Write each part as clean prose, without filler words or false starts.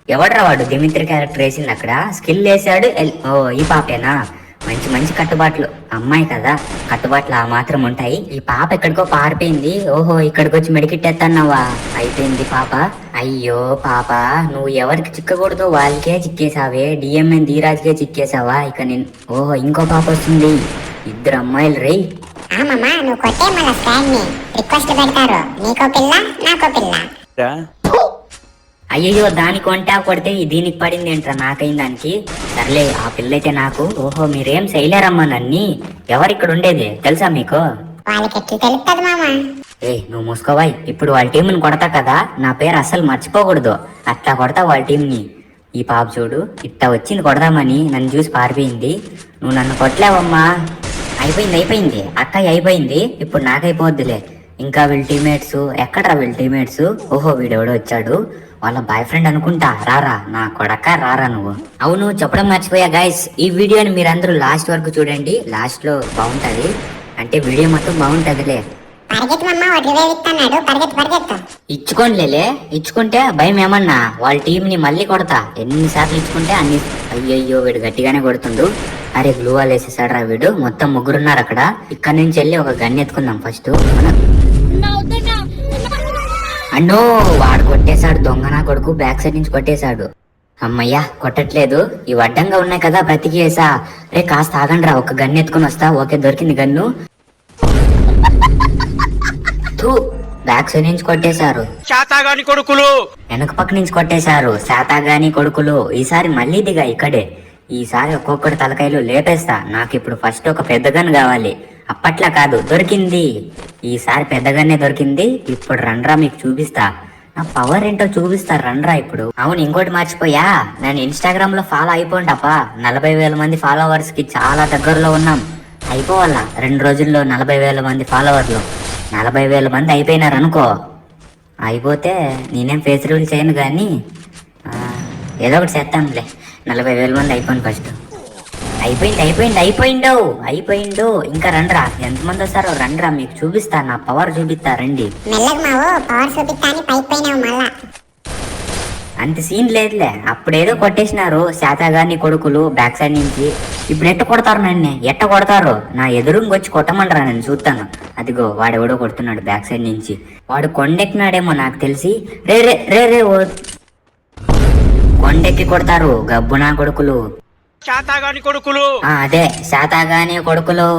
ఎవడ్రా వాడు Dmitri character వేసింది అక్కడ, స్కిల్ వేసాడు. ఓ ఈ పాపేనా? మంచి మంచి కట్టుబాట్లు, అమ్మాయి కదా, కట్టుబాట్లు ఆ మాత్రం ఉంటాయి. ఈ పాప ఎక్కడికో పారిపోయింది. ఓహో ఇక్కడికి వచ్చి మెడికిట్టేస్తున్నావా? అయిపోయింది పాప. అయ్యో పాప, నువ్వు ఎవరికి చిక్కకూడదు వాళ్ళకే చిక్కేసావే. డిఎంఎన్ ధీరాజ్కే చిక్కేసావా? ఇక నేను ఓహో ఇంకో పాప వస్తుంది. ఇద్దరు అమ్మాయిలు రే. నువ్వు కొట్టే మళ్ళీ స్కాన్ ని రిక్వెస్ట్ పెడతారు, నీకో పిల్ల నాకో పిల్ల. అయ్యయ్యో దానికి కొంటా కొడితే దీనికి పడింది ఏంట్రా, నాకైన దానికి. సర్లే ఆ పిల్లయితే నాకు. ఓహో మీరేం చేయలేరమ్మా నన్ని. ఎవరిక్కడ ఉండేది తెలుసా మీకు? వాళ్ళకి ఎట్లా తెలుస్తుంది మామ? నువ్వు మూసుకోవాయి. ఇప్పుడు వాళ్ళ టీంని కొడతా కదా, నా పేరు అస్సలు మర్చిపోకూడదు. అట్లా కొడతా వాళ్ళ టీంని. ఈ పాప చూడు ఇట్లా వచ్చింది కొడదామని, నన్ను చూసి పారిపోయింది. నువ్వు నన్ను కొట్టలేవమ్మా. అయిపోయింది అక్కయ్య అయిపోయింది. ఇప్పుడు నాకైపోద్దులే. ఇంకా వీళ్ళ టీమేట్స్ ఎక్కడ్రా? వీళ్ళ టీమేట్స్. ఓహో వీడెవడో వచ్చాడు, వాళ్ళ బాయ్ ఫ్రెండ్ అనుకుంటా. రారా నా కొడక రారా నువ్వు. అవును చెప్పడం మర్చిపోయా గైస్, ఈ వీడియోని మీరందరూ లాస్ట్ వరకు చూడండి. లాస్ట్ లో బాగుంటది, అంటే వీడియో మొత్తం బాగుంటదిలే. ఇచ్చుకోనిలే, ఇచ్చుకుంటే భయం ఏమన్నా? వాళ్ళ టీం ని మళ్ళీ కొడతా. ఎన్నిసార్లు ఇచ్చుకుంటే అన్ని. అయ్యయ్యో వీడు గట్టిగానే కొడుతుండు. అరే గ్లూ వాల్ వేసేసాడు రా వీడు. మొత్తం ముగ్గురున్నారు అక్కడ. ఇక్కడ నుంచి వెళ్ళి ఒక గన్ ఎత్తుకుందాం ఫస్ట్. అన్నో వాడు కొట్టేశాడు, దొంగ నా కొడుకు బ్యాక్ సైడ్ నుంచి కొట్టేశాడు. అమ్మయ్యా కొట్టట్లేదు. ఇవి అడ్డంగా ఉన్నాయి కదా బ్రతికేసా. రే కాస్త ఆగండి రా, ఒక గన్ను ఎత్తుకుని వస్తా. ఓకే దొరికింది గన్ను. బ్యాక్ సైడ్ నుంచి కొట్టేశారు, శాతాగాని కొడుకులు. వెనక పక్క నుంచి కొట్టేశారు, శాతాగాని కొడుకులు. ఈసారి మళ్ళీ దిగా ఇక్కడే. ఈసారి ఒక్కొక్కటి తలకాయలు లేపేస్తా. నాకు ఇప్పుడు ఫస్ట్ ఒక పెద్ద గన్ కావాలి. అప్పట్లా కాదు, దొరికింది. ఈసారి పెద్దగానే దొరికింది. ఇప్పుడు రండ్రా మీకు చూపిస్తా, నా పవర్ ఏంటో చూపిస్తా రండ్రా ఇప్పుడు. అవును ఇంకోటి మర్చిపోయా, నేను ఇన్స్టాగ్రామ్ లో ఫాలో అయిపోండప్పా. 40,000 మంది ఫాలోవర్స్ కి చాలా దగ్గరలో ఉన్నాం. అయిపోవాలా 2 రోజుల్లో 40,000 మంది ఫాలోవర్లు. 40,000 మంది అయిపోయినారు అనుకో. అయిపోతే నేనేం ఫేస్ రివీల్ చేయను కానీ ఏదో ఒకటి చేస్తానులే. 40,000 మంది అయిపోయింది ఫస్ట్. అయిపోయిండు. ఇంకా రండ్రా, ఎంతమంది వస్తారో రండ్రా, మీకు చూపిస్తా, నా పవర్ చూపిస్తా రండి. అంత సీన్ లేదులే, అప్పుడేదో కొట్టేసినారు శాతగాని కొడుకులు బ్యాక్ సైడ్ నుంచి. ఇప్పుడు ఎట్ట కొడతారు నన్ను? ఎట్ట కొడతారు? నా ఎదురుంగొచ్చి కొట్టమంటారా? నేను చూస్తాను. అదిగో వాడెవడో కొడుతున్నాడు బ్యాక్ సైడ్ నుంచి. వాడు కొండెక్కినాడేమో నాకు తెలిసి. రే రే రే రే కొండెక్కి కొడతారు గబ్బునా కొడుకులు, శాతాగాని కొడుకులు. అదే శాతాగాని కొడుకులు.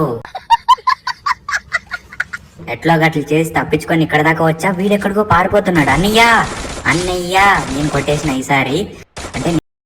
ఎట్లా గట్లు చేసి తప్పించుకొని ఇక్కడ దాకా వచ్చా. వీడెక్కడికో పారిపోతున్నాడు. అన్నయ్య నేను కొట్టేసిన ఈసారి.